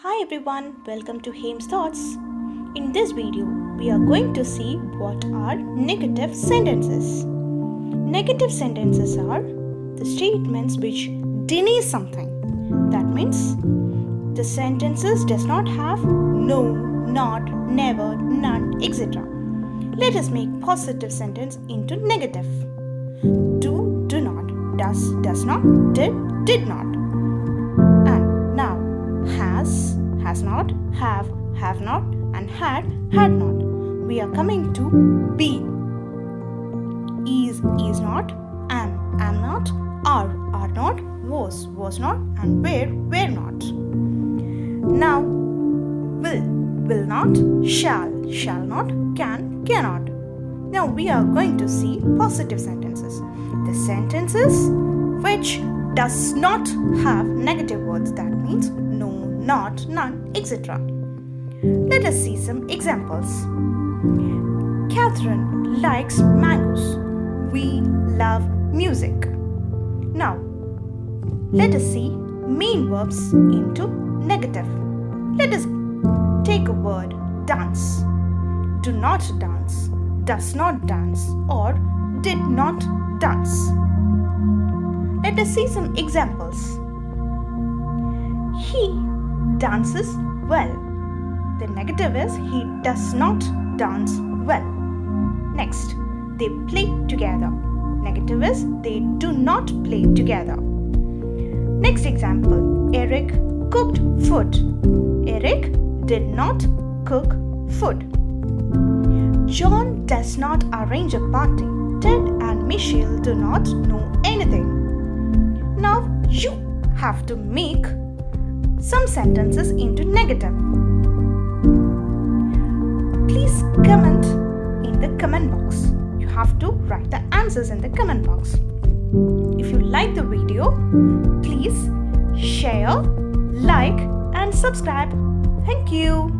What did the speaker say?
Hi everyone, welcome to Haim's Thoughts. In this video, we are going to see what are negative sentences. Negative sentences are the statements which deny something. That means the sentences does not have no, not, never, none, etc. Let us make positive sentence into negative. Do, do not, does not, did not. And now has not, have not, and had not. We are coming to be. Is not, am not, are not, was not, and were not. Now, will not, shall not, cannot. Now we are going to see positive sentences. The sentences which does not have negative words, that means no, not, none, etc. Let us see some examples. Catherine likes mangoes. We love music. Now, let us see main verbs into negative. Let us take a word dance. Do not dance, does not dance, or did not dance. Let us see some examples. He dances well. The negative is he does not dance well. Next, they play together. Negative is they do not play together. Next example, Eric cooked food. Eric did not cook food. John does not arrange a party. Ted and Michelle do not know anything. Now you have to make some sentences into negative. Please comment in the comment box. You have to write the answers in the comment box. If you like the video, please share, like and subscribe. Thank you.